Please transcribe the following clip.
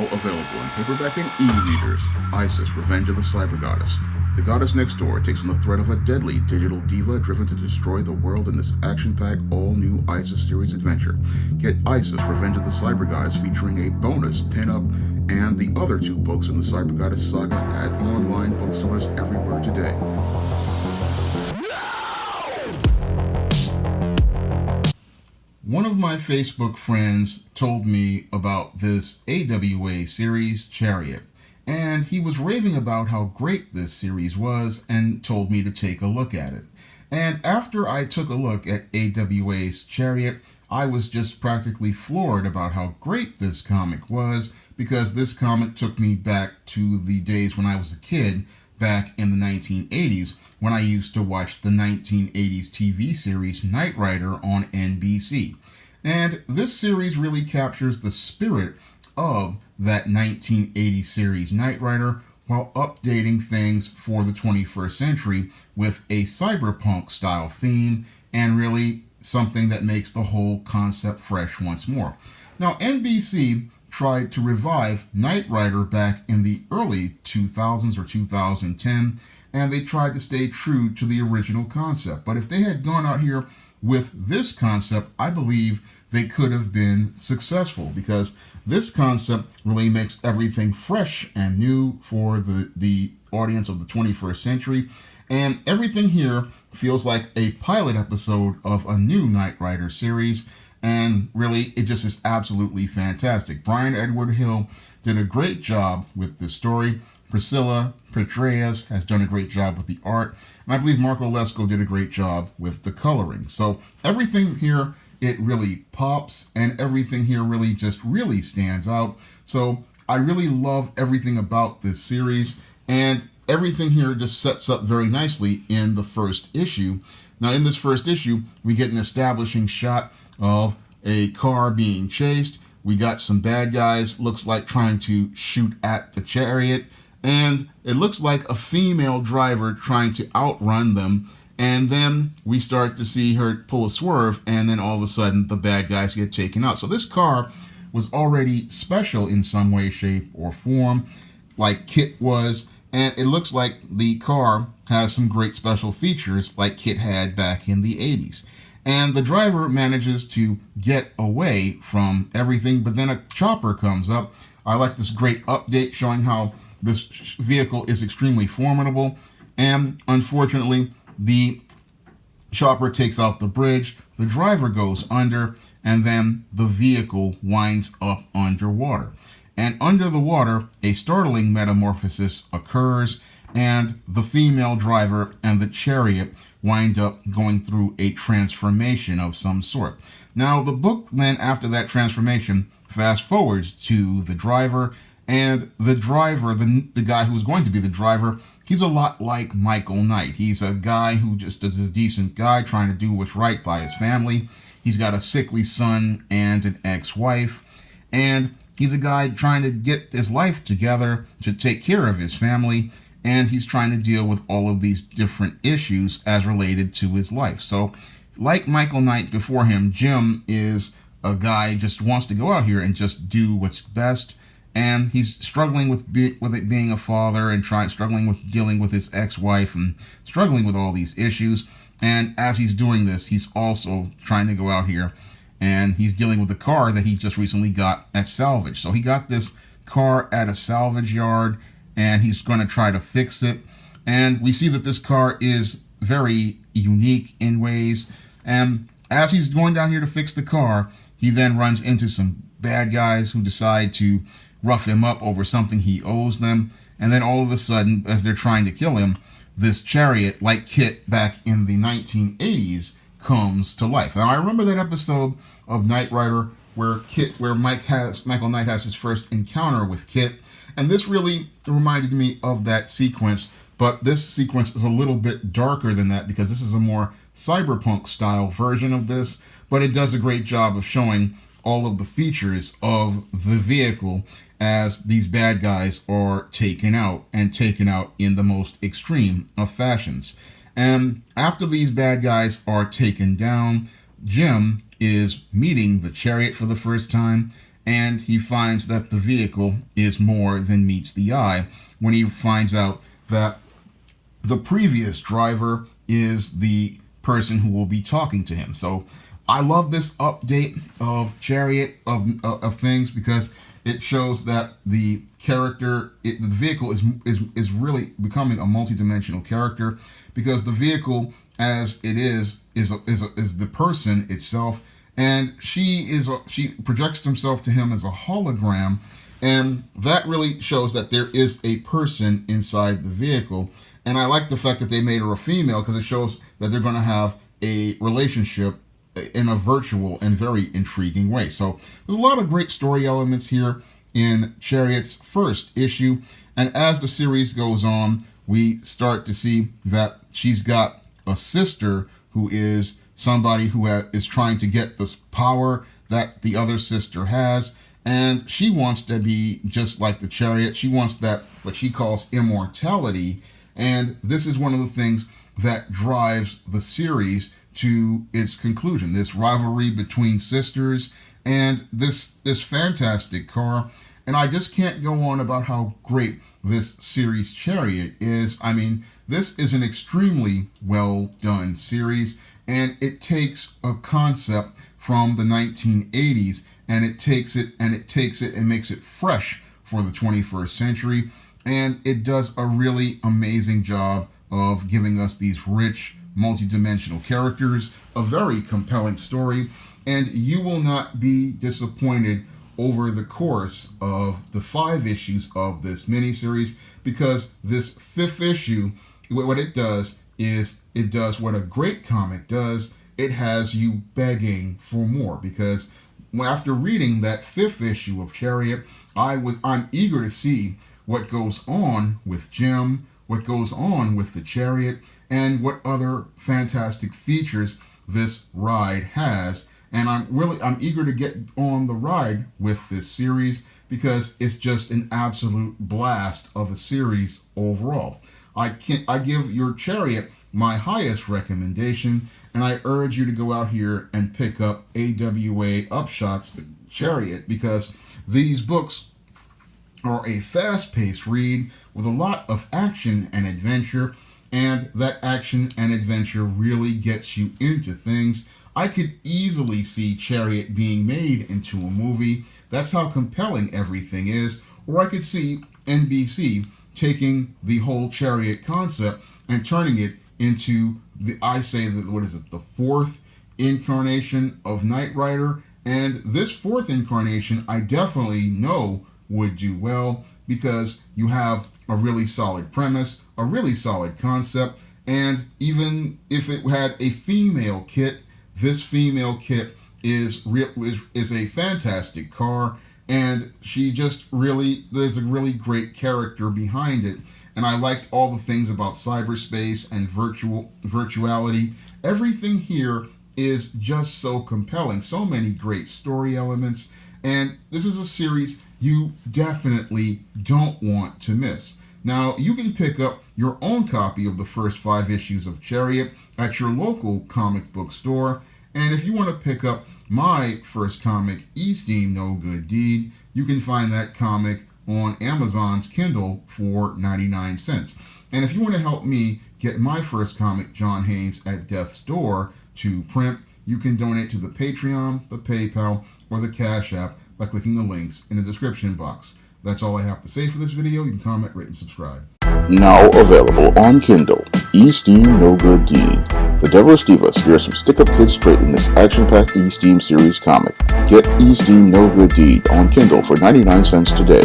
now available in paperback and e-readers. Isis, Revenge of the Cyber Goddess. The goddess next door takes on the threat of a deadly digital diva driven to destroy the world in this action-packed, all-new Isis series adventure. Get Isis, Revenge of the Cyber Goddess featuring a bonus pin-up and the other 2 books in the Cyber Goddess saga at online bookstores everywhere today. One of my Facebook friends told me about this AWA series, Chariot, and he was raving about how great this series was and told me to take a look at it. And after I took a look at AWA's Chariot, I was just practically floored about how great this comic was, because this comic took me back to the days when I was a kid, back in the 1980s, when I used to watch the 1980s TV series Knight Rider on NBC. And this series really captures the spirit of that 1980 series Knight Rider while updating things for the 21st century with a cyberpunk style theme and really something that makes the whole concept fresh once more. Now, NBC tried to revive Knight Rider back in the early 2000s or 2010, and they tried to stay true to the original concept. But if they had gone out here with this concept, I believe they could have been successful, because this concept really makes everything fresh and new for the audience of the 21st century. And everything here feels like a pilot episode of a new Knight Rider series. And really, it just is absolutely fantastic. Brian Edward Hill did a great job with this story. Priscilla Petraeus has done a great job with the art. And I believe Marco Lesko did a great job with the coloring. So everything here, it really pops, and everything here really stands out. So I really love everything about this series, and everything here just sets up very nicely in the first issue. Now, in this first issue, we get an establishing shot of a car being chased. We got some bad guys, looks like trying to shoot at the Chariot, and it looks like a female driver trying to outrun them. And then we start to see her pull a swerve, and then all of a sudden the bad guys get taken out. So this car was already special in some way, shape, or form, like Kit was. And it looks like the car has some great special features like Kit had back in the 80s. And the driver manages to get away from everything, but then a chopper comes up. I like this great update showing how this vehicle is extremely formidable. And unfortunately, the chopper takes out the bridge, the driver goes under, and then the vehicle winds up underwater. And under the water, a startling metamorphosis occurs, and the female driver and the Chariot wind up going through a transformation of some sort. Now, the book then, after that transformation, fast forwards to the driver, and the driver, the guy who's going to be the driver, he's a lot like Michael Knight. He's a guy who just is a decent guy trying to do what's right by his family. He's got a sickly son and an ex-wife, and he's a guy trying to get his life together to take care of his family, and he's trying to deal with all of these different issues as related to his life. So, like Michael Knight before him, Jim is a guy who just wants to go out here and just do what's best, and he's struggling with it being a father, and struggling with dealing with his ex-wife, and struggling with all these issues. And as he's doing this, he's also trying to go out here, and he's dealing with the car that he just recently got at salvage. So he got this car at a salvage yard, and he's going to try to fix it. And we see that this car is very unique in ways. And as he's going down here to fix the car, he then runs into some bad guys who decide to rough him up over something he owes them. And then all of a sudden, as they're trying to kill him, this Chariot, like Kit back in the 1980s, comes to life. Now, I remember that episode of Knight Rider where Michael Knight has his first encounter with Kit, and this really reminded me of that sequence, but this sequence is a little bit darker than that because this is a more cyberpunk style version of this, but it does a great job of showing all of the features of the vehicle as these bad guys are taken out, and taken out in the most extreme of fashions. And after these bad guys are taken down, Jim is meeting the Chariot for the first time, and he finds that the vehicle is more than meets the eye when he finds out that the previous driver is the person who will be talking to him. So I love this update of Chariot of things, because it shows that the the vehicle is really becoming a multidimensional character, because the vehicle as it is the person itself, and she projects herself to him as a hologram, and that really shows that there is a person inside the vehicle. And I like the fact that they made her a female, because it shows that they're going to have a relationship in a virtual and very intriguing way. So there's a lot of great story elements here in Chariot's first issue. And as the series goes on, we start to see that she's got a sister who is somebody who is trying to get this power that the other sister has. And she wants to be just like the Chariot. She wants that, what she calls immortality. And this is one of the things that drives the series to its conclusion. This rivalry between sisters and this fantastic car. And I just can't go on about how great this series Chariot is. I mean, this is an extremely well done series, and it takes a concept from the 1980s and it takes it and makes it fresh for the 21st century. And it does a really amazing job of giving us these rich, multidimensional characters, a very compelling story, and you will not be disappointed over the course of the 5 issues of this miniseries, because this 5th issue, what it does is it does what a great comic does. It has you begging for more, because after reading that 5th issue of Chariot, I'm eager to see what goes on with Jim, what goes on with the Chariot, and what other fantastic features this ride has. And I'm eager to get on the ride with this series, because it's just an absolute blast of a series overall. I give your Chariot my highest recommendation, and I urge you to go out here and pick up AWA Upshot's Chariot, because these books are a fast-paced read with a lot of action and adventure, and that action and adventure really gets you into things. I could easily see Chariot being made into a movie. That's how compelling everything is. Or I could see NBC taking the whole Chariot concept and turning it into the 4th incarnation of Knight Rider. And this 4th incarnation, I definitely know would do well, because you have a really solid premise, a really solid concept, and even if it had a female kit, this female kit is a fantastic car, and there's a really great character behind it. And I liked all the things about cyberspace and virtuality. Everything here is just so compelling, so many great story elements, and this is a series you definitely don't want to miss. Now, you can pick up your own copy of the first 5 issues of Chariot at your local comic book store, and if you want to pick up my first comic, Esteem No Good Deed, you can find that comic on Amazon's Kindle for 99 cents. And if you want to help me get my first comic, John Haynes, at Death's Door to print, you can donate to the Patreon, the PayPal, or the Cash App by clicking the links in the description box. That's all I have to say for this video. You can comment, rate, and subscribe. Now available on Kindle, Esteem No Good Deed. The Devil's Diva scares some stick-up kids straight in this action-packed Esteem series comic. Get Esteem No Good Deed on Kindle for 99 cents today.